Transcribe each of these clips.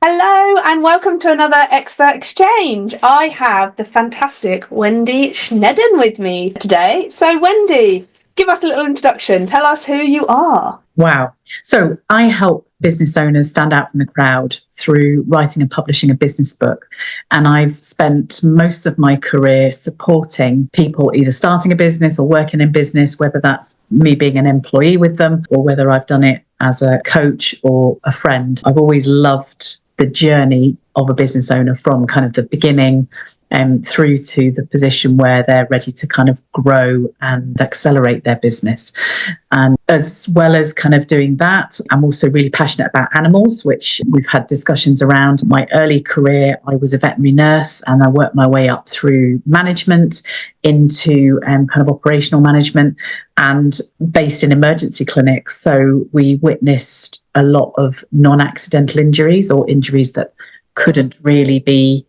Hello and welcome to another Expert Exchange. I have the fantastic Wendy Sneddon with me today. So Wendy, give us a little introduction. Tell us who you are. Wow. So I help business owners stand out from the crowd through writing and publishing a business book. And I've spent most of my career supporting people either starting a business or working in business, whether that's me being an employee with them or whether I've done it as a coach or a friend. I've always loved the journey of a business owner from kind of the beginning through to the position where they're ready to kind of grow and accelerate their business. And as well as kind of doing that, I'm also really passionate about animals, which we've had discussions around. My early career, I was a veterinary nurse and I worked my way up through management into kind of operational management and based in emergency clinics. So we witnessed a lot of non-accidental injuries or injuries that couldn't really be...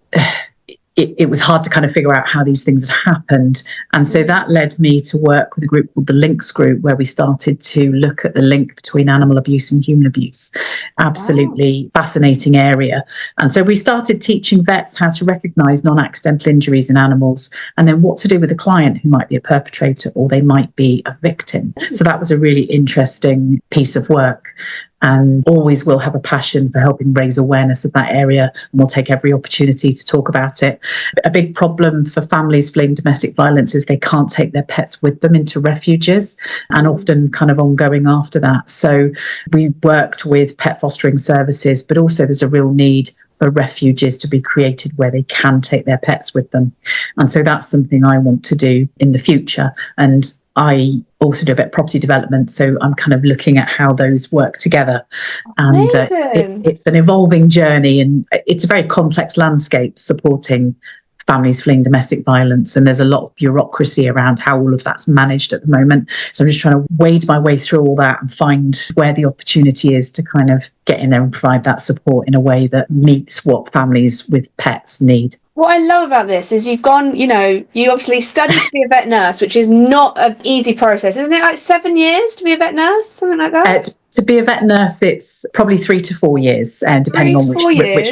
It was hard to kind of figure out how these things had happened. And so that led me to work with a group called the Links Group, where we started to look at the link between animal abuse and human abuse. Absolutely fascinating area. And so we started teaching vets how to recognise non-accidental injuries in animals and then what to do with a client who might be a perpetrator or they might be a victim. So that was a really interesting piece of work. And always will have a passion for helping raise awareness of that area, and we'll take every opportunity to talk about it. A big problem for families fleeing domestic violence is they can't take their pets with them into refuges, and often kind of ongoing after that. So we worked with pet fostering services, but also there's a real need for refuges to be created where they can take their pets with them. And so that's something I want to do in the future. And I also do a bit of property development, so I'm kind of looking at how those work together. And it's an evolving journey, and it's a very complex landscape supporting families fleeing domestic violence. And there's a lot of bureaucracy around how all of that's managed at the moment. So I'm just trying to wade my way through all that and find where the opportunity is to kind of get in there and provide that support in a way that meets what families with pets need. What I love about this is you've gone, you obviously studied to be a vet nurse, which is not an easy process. Isn't it like 7 years to be a vet nurse, something like that? To be a vet nurse, it's probably 3 to 4 years, depending on which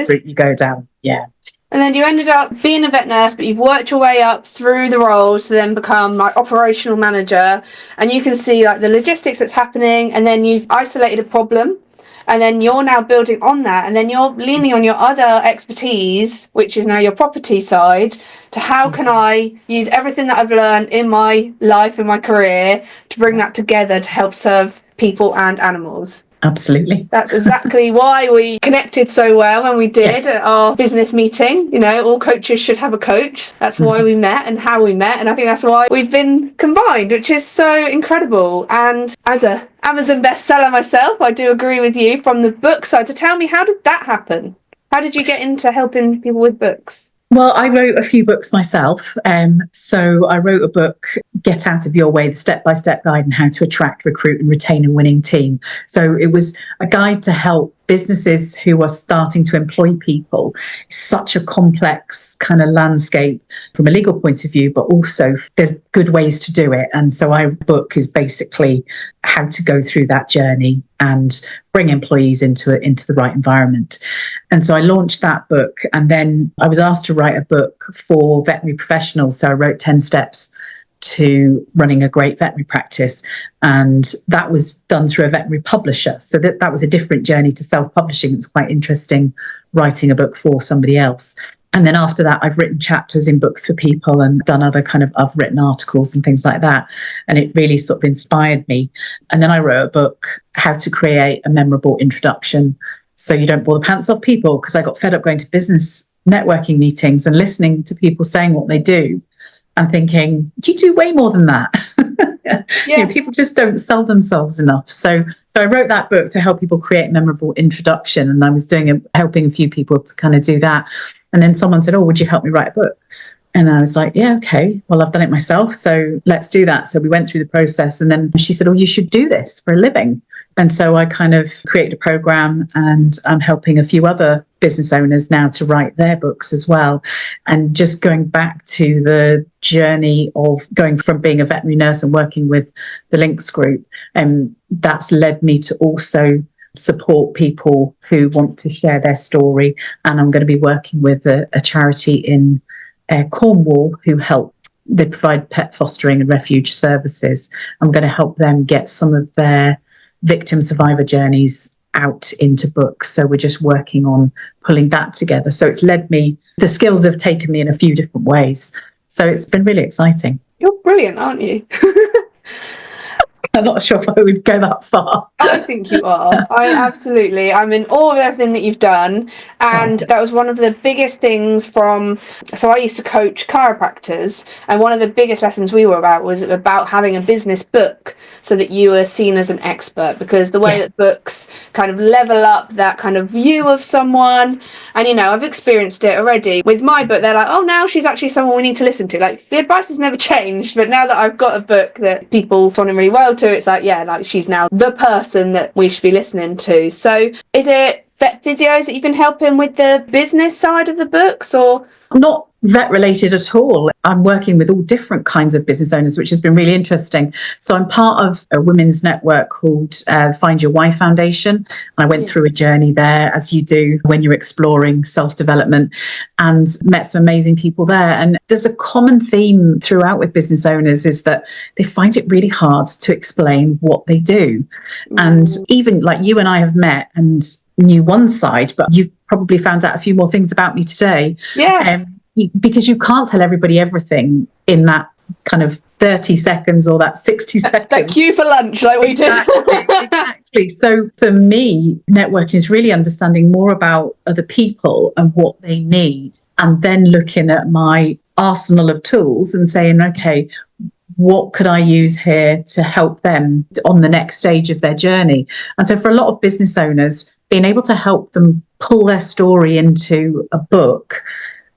route you go down. Yeah. And then you ended up being a vet nurse, but you've worked your way up through the roles to then become like operational manager. And you can see like the logistics that's happening, and then you've isolated a problem. And then you're now building on that, and then you're leaning on your other expertise, which is now your property side, to how can I use everything that I've learned in my life, in my career, to bring that together to help serve people and animals. Absolutely. That's exactly why we connected so well when we did at our business meeting. All coaches should have a coach. That's why we met and how we met. And I think that's why we've been combined, which is so incredible. And as a Amazon bestseller myself, I do agree with you from the book side. So tell me, how did that happen? How did you get into helping people with books? Well, I wrote a few books myself. So I wrote a book, Get Out of Your Way, the step-by-step guide on how to attract, recruit and retain a winning team. So it was a guide to help businesses who are starting to employ people. It's such a complex kind of landscape from a legal point of view, but also there's good ways to do it. And so our book is basically how to go through that journey and bring employees into the right environment. And so I launched that book, and then I was asked to write a book for veterinary professionals. So I wrote 10 steps to running a great veterinary practice, and that was done through a veterinary publisher. So that was a different journey to self-publishing. It's quite interesting writing a book for somebody else. And then after that, I've written chapters in books for people and done other I've written articles and things like that. And it really sort of inspired me. And then I wrote a book, How to Create a Memorable Introduction So You Don't Bore the Pants Off People, because I got fed up going to business networking meetings and listening to people saying what they do and thinking, you do way more than that. People just don't sell themselves enough. So I wrote that book to help people create a memorable introduction, and I was helping a few people to kind of do that. And then someone said, oh, would you help me write a book? And I was like, yeah, okay, well, I've done it myself, so let's do that. So we went through the process, and then she said, oh, you should do this for a living. And so I kind of created a program, and I'm helping a few other business owners now to write their books as well. And just going back to the journey of going from being a veterinary nurse and working with the Links Group, that's led me to also support people who want to share their story. And I'm going to be working with a charity in Cornwall who help. They provide pet fostering and refuge services. I'm going to help them get some of their victim survivor journeys out into books. So we're just working on pulling that together. So it's led me, the skills have taken me in a few different ways. So it's been really exciting. You're brilliant, aren't you? I'm not sure if I would go that far. I think you are. I'm in awe of everything that you've done. And that was one of the biggest things so I used to coach chiropractors, and one of the biggest lessons we were about was about having a business book so that you were seen as an expert, because the way that books kind of level up that kind of view of someone. And, you know, I've experienced it already with my book. They're like, oh, now she's actually someone we need to listen to. Like, the advice has never changed, but now that I've got a book that people responding really well to, it's like, yeah, like she's now the person that we should be listening to. So is it vet physios that you've been helping with the business side of the books, or? Not vet related at all. I'm working with all different kinds of business owners, which has been really interesting. So I'm part of a women's network called Find Your Why Foundation. And I went through a journey there, as you do when you're exploring self-development, and met some amazing people there. And there's a common theme throughout with business owners is that they find it really hard to explain what they do. And even like you and I have met and knew one side, but you've probably found out a few more things about me today. Yeah. Because you can't tell everybody everything in that kind of 30 seconds or that 60 seconds. That queue for lunch like we did. Exactly. So for me, networking is really understanding more about other people and what they need, and then looking at my arsenal of tools and saying, okay, what could I use here to help them on the next stage of their journey? And so for a lot of business owners, being able to help them pull their story into a book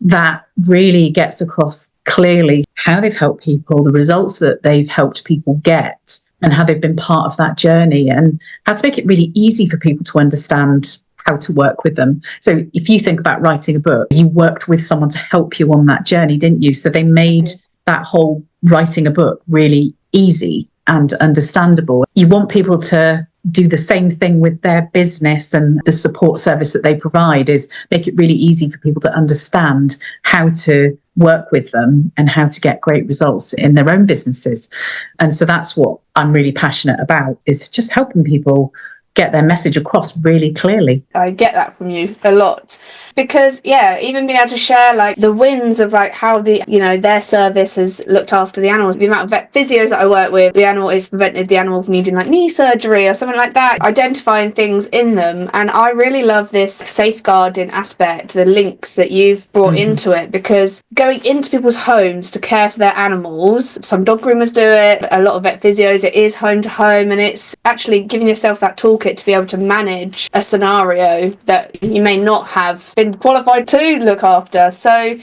that really gets across clearly how they've helped people, the results that they've helped people get, and how they've been part of that journey, and how to make it really easy for people to understand how to work with them. So if you think about writing a book, you worked with someone to help you on that journey, didn't you? So they made that whole writing a book really easy and understandable. You want people to do the same thing with their business, and the support service that they provide is make it really easy for people to understand how to work with them and how to get great results in their own businesses. And so that's what I'm really passionate about, is just helping people get their message across really clearly. I get that from you a lot, because even being able to share like the wins of like how their service has looked after the animals, the amount of vet physios that I work with, the animal is prevented the animal from needing like knee surgery or something like that, identifying things in them. And I really love this safeguarding aspect, the links that you've brought into it, because going into people's homes to care for their animals, some dog groomers do it, a lot of vet physios, it is home to home, and it's actually giving yourself that toolkit to be able to manage a scenario that you may not have been qualified to look after. So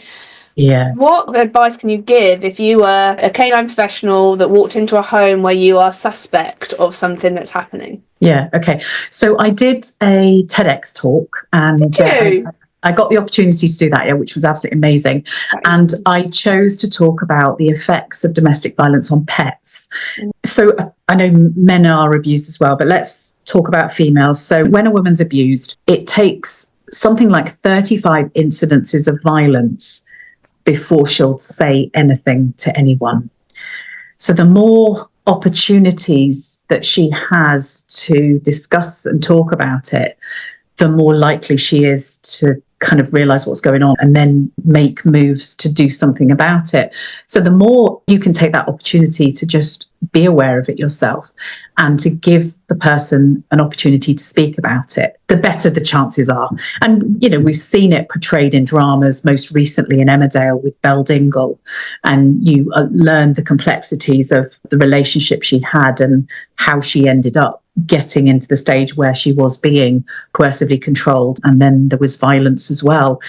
what advice can you give if you were a canine professional that walked into a home where you are suspect of something that's happening? Okay. So I did a TEDx talk, and I got the opportunity to do that, which was absolutely amazing. And I chose to talk about the effects of domestic violence on pets. So I know men are abused as well, but let's talk about females. So when a woman's abused, it takes something like 35 incidences of violence before she'll say anything to anyone. So the more opportunities that she has to discuss and talk about it, the more likely she is to kind of realize what's going on and then make moves to do something about it. So the more you can take that opportunity to just be aware of it yourself and to give the person an opportunity to speak about it, the better the chances are. And, we've seen it portrayed in dramas, most recently in Emmerdale with Belle Dingle, and you learn the complexities of the relationship she had and how she ended up getting into the stage where she was being coercively controlled, and then there was violence as well.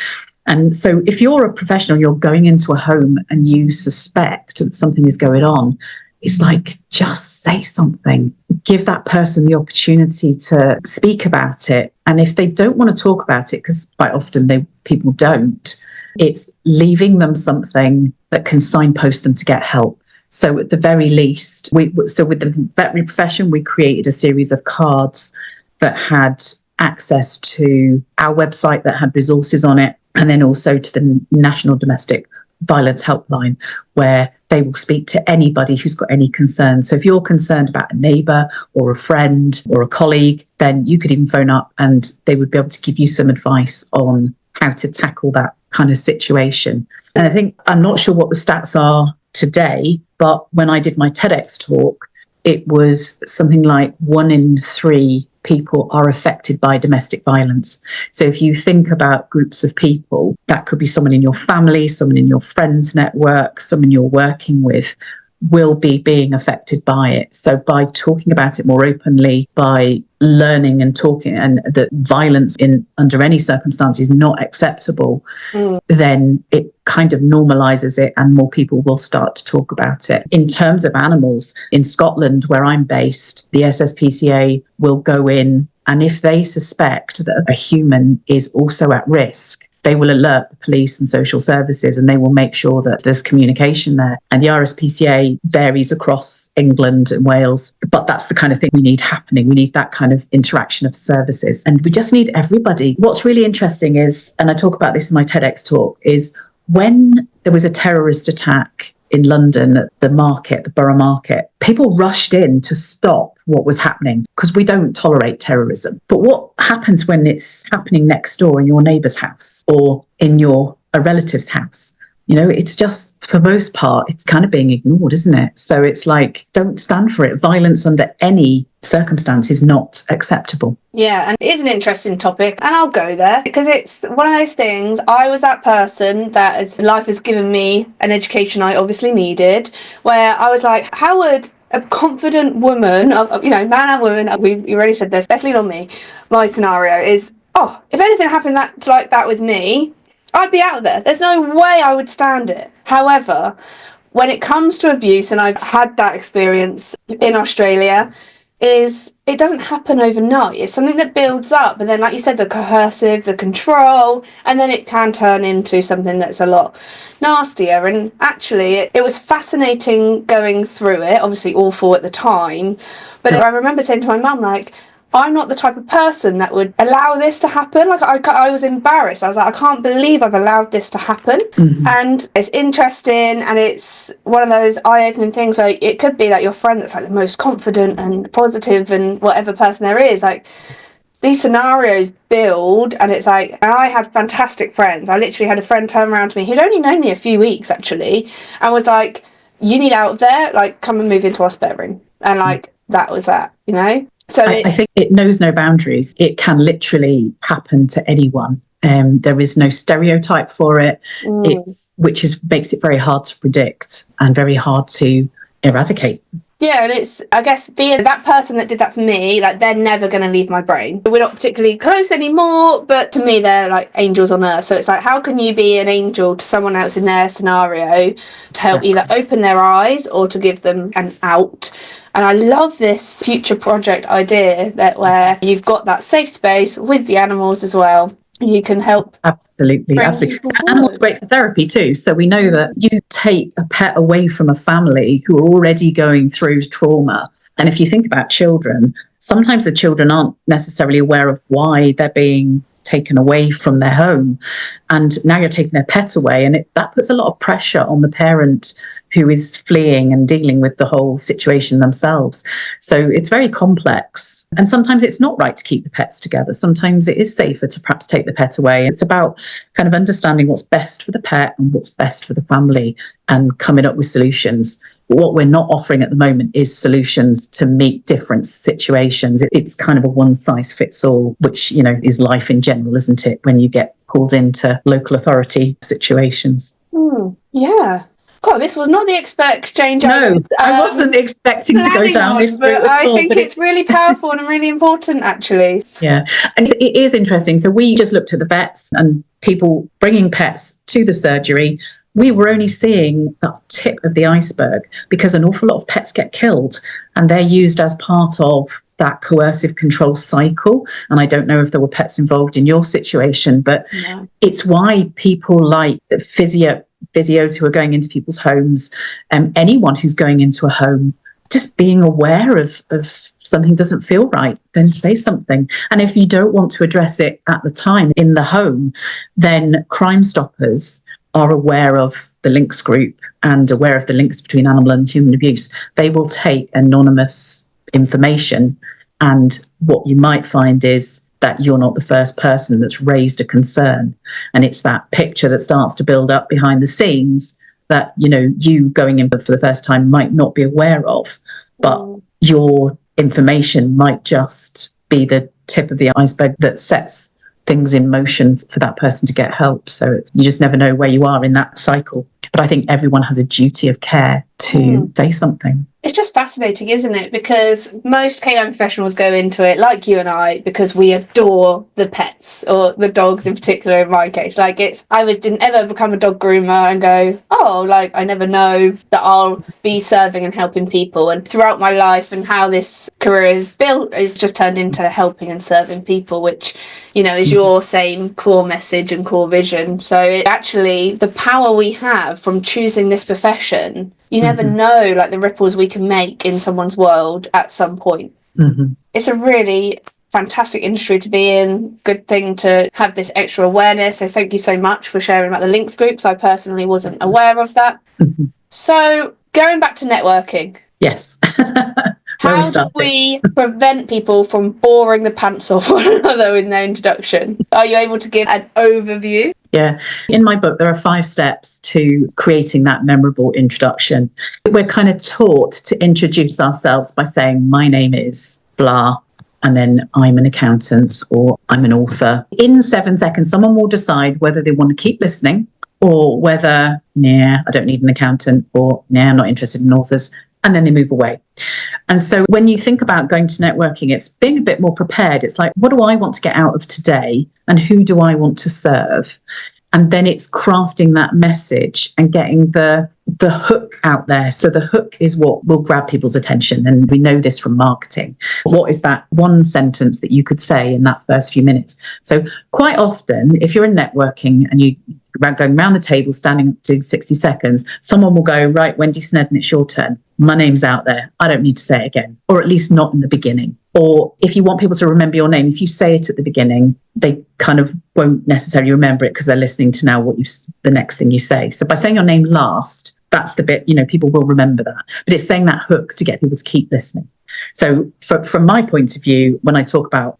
And so if you're a professional, you're going into a home and you suspect that something is going on, it's like, just say something. Give that person the opportunity to speak about it. And if they don't want to talk about it, because quite often people don't, it's leaving them something that can signpost them to get help. So at the very least, with the veterinary profession, we created a series of cards that had access to our website that had resources on it, and then also to the National Domestic Violence Helpline, where they will speak to anybody who's got any concerns. So if you're concerned about a neighbour or a friend or a colleague, then you could even phone up and they would be able to give you some advice on how to tackle that kind of situation. And I think, I'm not sure what the stats are today, but when I did my TEDx talk, it was something like 1 in 3 people are affected by domestic violence. So if you think about groups of people, that could be someone in your family, someone in your friends' network, someone you're working with, will be being affected by it. So by talking about it more openly, by learning and talking, and that violence in under any circumstance is not acceptable, then it kind of normalizes it and more people will start to talk about it. In terms of animals, in Scotland, where I'm based, the SSPCA will go in, and if they suspect that a human is also at risk, they will alert the police and social services, and they will make sure that there's communication there. And the RSPCA varies across England and Wales, but that's the kind of thing we need happening. We need that kind of interaction of services, and we just need everybody. What's really interesting is, and I talk about this in my TEDx talk, is when there was a terrorist attack in London at the market, the Borough Market, people rushed in to stop what was happening because we don't tolerate terrorism. But what happens when it's happening next door in your neighbour's house or in a relative's house? You know, it's just, for most part, it's kind of being ignored, isn't it? So it's like, don't stand for it. Violence under any circumstance is not acceptable. Yeah, and it is an interesting topic, and I'll go there because it's one of those things. I was that person that, as life has given me an education I obviously needed, where I was like, how would a confident woman, man and woman, we already said this, let's lean on me. My scenario is, if anything happened like that with me, I'd be out there. There's no way I would stand it. However, when it comes to abuse, and I've had that experience in Australia, is it doesn't happen overnight. It's something that builds up, and then, like you said, the coercive, the control, and then it can turn into something that's a lot nastier. And actually, it was fascinating going through it, obviously awful at the time, but I remember saying to my mum, like, I'm not the type of person that would allow this to happen. Like, I was embarrassed. I was like, I can't believe I've allowed this to happen. Mm-hmm. And it's interesting, and it's one of those eye-opening things where it could be like your friend that's like the most confident and positive and whatever person there is. Like, these scenarios build, and it's like, and I had fantastic friends. I literally had a friend turn around to me who'd only known me a few weeks, actually, and was like, you need out of there, like, come and move into our spare room. And like, that was that, you know? So I think it knows no boundaries. It can literally happen to anyone. There is no stereotype for it, which makes it very hard to predict and very hard to eradicate. Yeah, and it's, I guess, being that person that did that for me, like, they're never going to leave my brain. We're not particularly close anymore, but to me, they're like angels on earth. So it's like, how can you be an angel to someone else in their scenario to help either open their eyes or to give them an out? And I love this future project idea where you've got that safe space with the animals as well. You can help. Absolutely. Animals are great for therapy too. So we know that you take a pet away from a family who are already going through trauma. And if you think about children, sometimes the children aren't necessarily aware of why they're being taken away from their home. And now you're taking their pet away. And that puts a lot of pressure on the parent who is fleeing and dealing with the whole situation themselves. So it's very complex. And sometimes it's not right to keep the pets together. Sometimes it is safer to perhaps take the pet away. It's about kind of understanding what's best for the pet and what's best for the family and coming up with solutions. What we're not offering at the moment is solutions to meet different situations. It's kind of a one-size-fits-all, which, is life in general, isn't it, when you get pulled into local authority situations. Yeah. God, this was not the exchange. No, I wasn't expecting to go down this route at all. I think it's really powerful and really important, actually. Yeah, and it is interesting. So we just looked at the vets and people bringing pets to the surgery. We were only seeing the tip of the iceberg because an awful lot of pets get killed and they're used as part of that coercive control cycle. And I don't know if there were pets involved in your situation, but it's why people like physios who are going into people's homes, anyone who's going into a home, just being aware of something doesn't feel right, then say something. And if you don't want to address it at the time in the home, then Crime Stoppers are aware of the links group and aware of the links between animal and human abuse. They will take anonymous information, and what you might find is that you're not the first person that's raised a concern. And it's that picture that starts to build up behind the scenes that, you going in for the first time might not be aware of, but your information might just be the tip of the iceberg that sets things in motion for that person to get help. So you just never know where you are in that cycle. But I think everyone has a duty of care to say something. It's just fascinating, isn't it? Because most canine professionals go into it, like you and I, because we adore the pets, or the dogs in particular in my case. Like, I didn't ever become a dog groomer and go, oh, like, I never know that I'll be serving and helping people. And throughout my life and how this career is built is just turned into helping and serving people, which, is your same core message and core vision. So actually, the power we have from choosing this profession, you never know, like, the ripples we can make in someone's world at some point. It's a really fantastic industry to be in. Good thing to have this extra awareness. So thank you so much for sharing about the links groups. I personally wasn't aware of that. So going back to networking. Yes. How do we prevent people from boring the pants off one another in their introduction? Are you able to give an overview? Yeah. In my book, there are 5 steps to creating that memorable introduction. We're kind of taught to introduce ourselves by saying, my name is blah, and then I'm an accountant or I'm an author. In 7 seconds, someone will decide whether they want to keep listening or whether, I don't need an accountant, or I'm not interested in authors. And then they move away. And so when you think about going to networking, it's being a bit more prepared. It's like, what do I want to get out of today? And who do I want to serve? And then it's crafting that message and getting the hook out there. So the hook is what will grab people's attention. And we know this from marketing. What is that one sentence that you could say in that first few minutes? So quite often, if you're in networking and you going around the table, standing up doing 60 seconds, someone will go, right, Wendy Sneddon, it's your turn. My name's out there. I don't need to say it again, or at least not in the beginning. Or if you want people to remember your name, if you say it at the beginning, they kind of won't necessarily remember it because they're listening to now the next thing you say. So by saying your name last, that's the bit, people will remember that. But it's saying that hook to get people to keep listening. So from my point of view, when I talk about,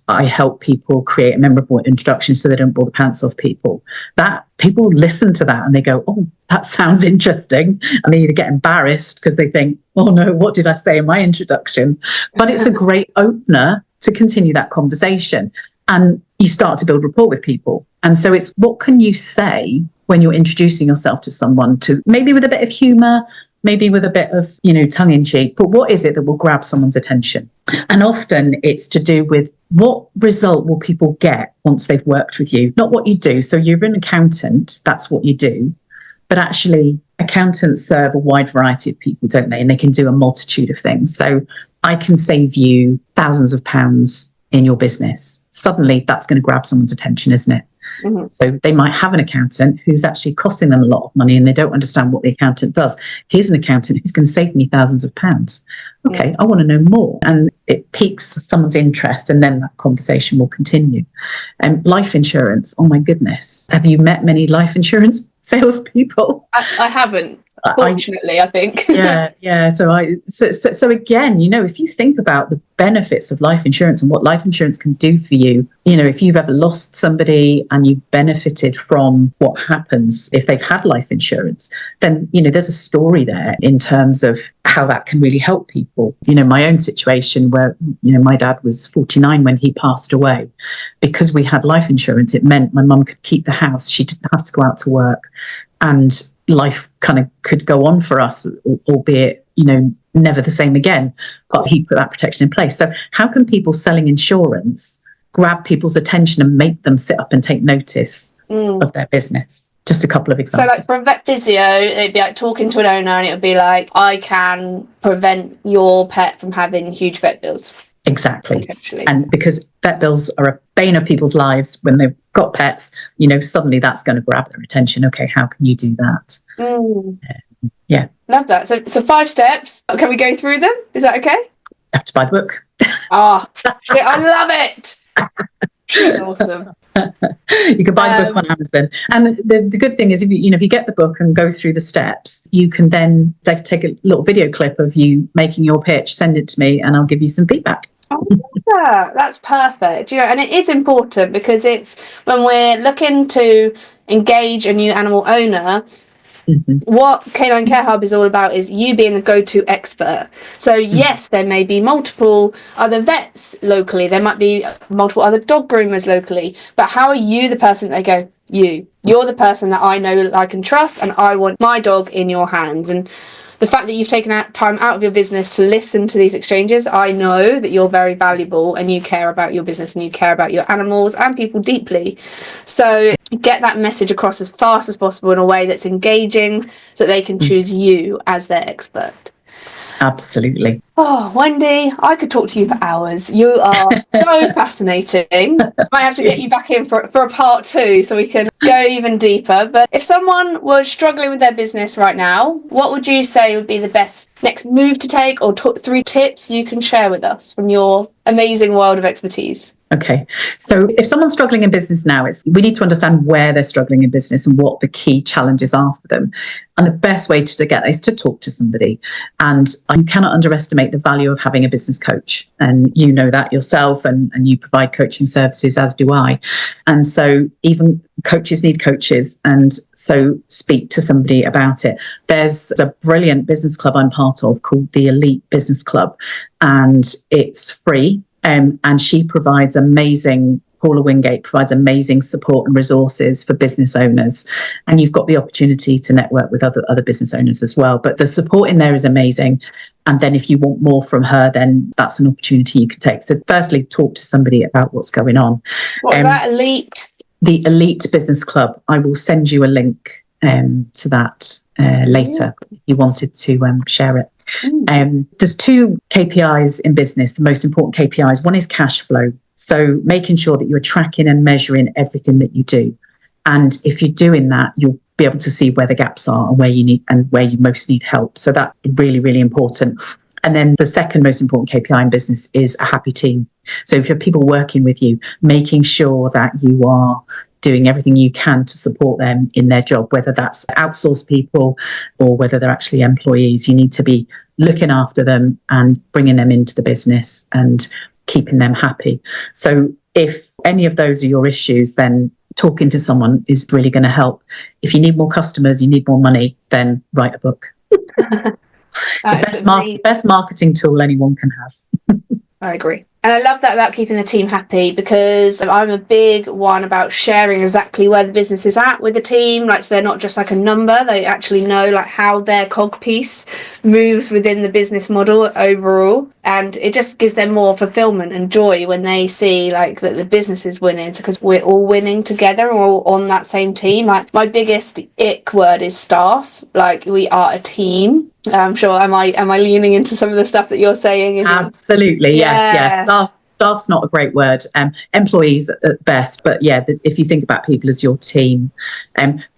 I help people create a memorable introduction so they don't bore the pants off people, that people listen to that and they go, oh, that sounds interesting. And they either get embarrassed because they think, oh no, what did I say in my introduction? But it's a great opener to continue that conversation. And you start to build rapport with people. And so it's, what can you say when you're introducing yourself to someone, to maybe with a bit of humour, maybe with a bit of, tongue in cheek, but what is it that will grab someone's attention? And often it's to do with what result will people get once they've worked with you, not what you do. So you're an accountant, that's what you do. But actually, accountants serve a wide variety of people, don't they? And they can do a multitude of things. So I can save you thousands of pounds in your business. Suddenly, that's going to grab someone's attention, isn't it? Mm-hmm. So they might have an accountant who's actually costing them a lot of money and they don't understand what the accountant does. Here's an accountant who's going to save me thousands of pounds. Okay, I want to know more. And it piques someone's interest and then that conversation will continue. And life insurance, oh my goodness. Have you met many life insurance salespeople? I haven't. Fortunately, I think. Yeah. So again, if you think about the benefits of life insurance and what life insurance can do for you, if you've ever lost somebody and you've benefited from what happens if they've had life insurance, then, there's a story there in terms of how that can really help people. My own situation where, my dad was 49 when he passed away. Because we had life insurance, it meant my mum could keep the house. She didn't have to go out to work. And life kind of could go on for us, albeit, never the same again. But he put that protection in place. So how can people selling insurance grab people's attention and make them sit up and take notice of their business? Just a couple of examples. So like for a vet physio, it'd be like talking to an owner and it would be like, I can prevent your pet from having huge vet bills. Exactly. And because vet bills are a bane of people's lives when they've got pets, suddenly that's going to grab their attention. Okay, how can you do that? Yeah. Love that. So 5 steps. Can we go through them? Is that okay? You have to buy the book. Oh, I love it. She's awesome. You can buy the book on Amazon. And the good thing is, if you get the book and go through the steps, you can then take a little video clip of you making your pitch, send it to me, and I'll give you some feedback. Oh, yeah, that's perfect. And it is important because it's when we're looking to engage a new animal owner. What Canine Care Hub is all about is you being the go-to expert. So yes, there may be multiple other vets locally, there might be multiple other dog groomers locally, but how are you the person that they go, you're the person that I know, that I can trust, and I want my dog in your hands. And the fact that you've taken time out of your business to listen to these exchanges, I know that you're very valuable and you care about your business and you care about your animals and people deeply. So get that message across as fast as possible in a way that's engaging so that they can choose you as their expert. Absolutely. Oh, Wendy, I could talk to you for hours. You are so fascinating. Might have to get you back in for a part 2 so we can go even deeper. But if someone was struggling with their business right now, what would you say would be the best next move to take, or 3 tips you can share with us from your amazing world of expertise? Okay. So if someone's struggling in business now, we need to understand where they're struggling in business and what the key challenges are for them. And the best way to get that is to talk to somebody. And you cannot underestimate the value of having a business coach. And you know that yourself, and you provide coaching services, as do I. And so even coaches need coaches. And so speak to somebody about it. There's a brilliant business club I'm part of called the Elite Business Club, and it's free. And she provides Paula Wingate provides amazing support and resources for business owners. And you've got the opportunity to network with other business owners as well. But the support in there is amazing. And then if you want more from her, then that's an opportunity you can take. So firstly, talk to somebody about what's going on. What's that, Elite? The Elite Business Club. I will send you a link to that later if you wanted to share it. There's 2 KPIs in business, the most important KPIs. One is cash flow. So making sure that you're tracking and measuring everything that you do. And if you're doing that, you'll be able to see where the gaps are and where you most need help. So that's really, really important. And then the second most important KPI in business is a happy team. So if you have people working with you, making sure that you are doing everything you can to support them in their job, whether that's outsourced people or whether they're actually employees. You need to be looking after them and bringing them into the business and keeping them happy. So if any of those are your issues, then talking to someone is really going to help. If you need more customers, you need more money, then write a book. The best marketing tool anyone can have. I agree. And I love that about keeping the team happy, because I'm a big one about sharing exactly where the business is at with the team. Like, so they're not just like a number, they actually know like how their cog piece moves within the business model overall. And it just gives them more fulfillment and joy when they see like that the business is winning, because we're all winning together, we're all on that same team. Like, my biggest ick word is staff. Like, we are a team. I'm sure. Am I leaning into some of the stuff that you're saying? Absolutely. Yes. Staff's not a great word. Employees at best. But yeah, if you think about people as your team,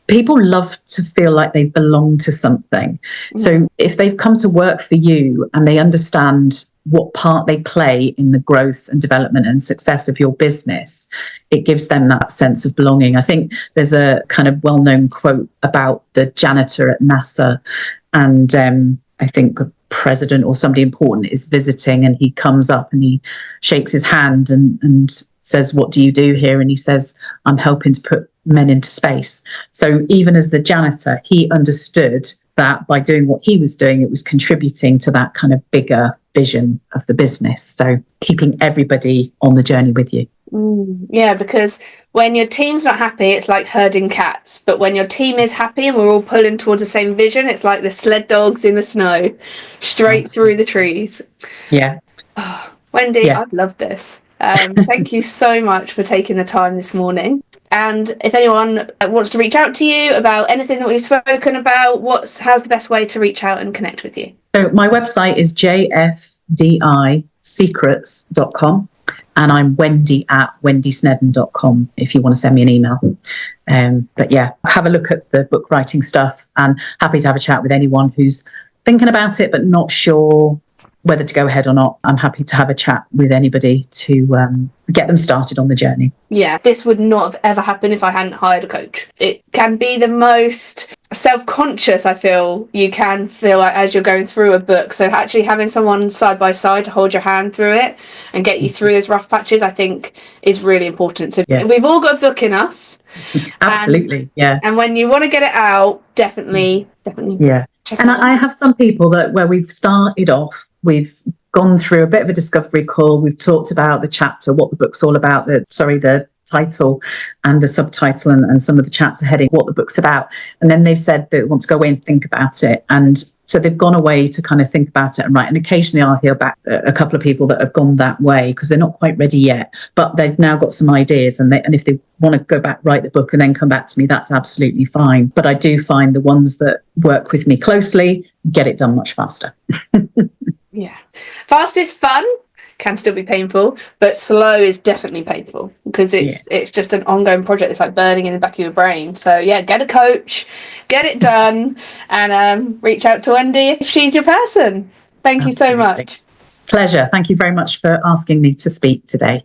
people love to feel like they belong to something. So if they've come to work for you and they understand what part they play in the growth and development and success of your business, it gives them that sense of belonging. I think there's a kind of well-known quote about the janitor at NASA, and I think the president or somebody important is visiting, and he comes up and he shakes his hand and says, "What do you do here?" And he says, "I'm helping to put men into space." So even as the janitor, he understood that by doing what he was doing, it was contributing to that kind of bigger vision of the business. So keeping everybody on the journey with you. Yeah, because when your team's not happy, it's like herding cats. But when your team is happy and we're all pulling towards the same vision, it's like the sled dogs in the snow, straight through the trees. Yeah. Oh, Wendy, I've loved this. Thank you so much for taking the time this morning. And if anyone wants to reach out to you about anything that we've spoken about, how's the best way to reach out and connect with you? So my website is jfdisecrets.com. And I'm Wendy at wendysneddon.com if you want to send me an email. But yeah, have a look at the book writing stuff, and happy to have a chat with anyone who's thinking about it but not sure whether to go ahead or not. I'm happy to have a chat with anybody to get them started on the journey. Yeah, this would not have ever happened if I hadn't hired a coach. It can be the most self-conscious, I feel, you can feel like as you're going through a book. So actually having someone side by side to hold your hand through it and get you through those rough patches, I think is really important. So we've all got a book in us. Absolutely, yeah. And when you want to get it out, definitely. Yeah. And I have some people that where we've started off, we've gone through a bit of a discovery call. We've talked about the chapter, what the book's all about, the title and the subtitle and some of the chapter heading, what the book's about. And then they've said they want to go away and think about it. And so they've gone away to kind of think about it and write. And occasionally I'll hear back a couple of people that have gone that way because they're not quite ready yet, but they've now got some ideas. And if they want to go back, write the book and then come back to me, that's absolutely fine. But I do find the ones that work with me closely get it done much faster. Yeah. Fast is fun, can still be painful, but slow is definitely painful because it's just an ongoing project. It's like burning in the back of your brain. So yeah, get a coach, get it done, and reach out to Wendy if she's your person. Thank you so much. Pleasure. Thank you very much for asking me to speak today.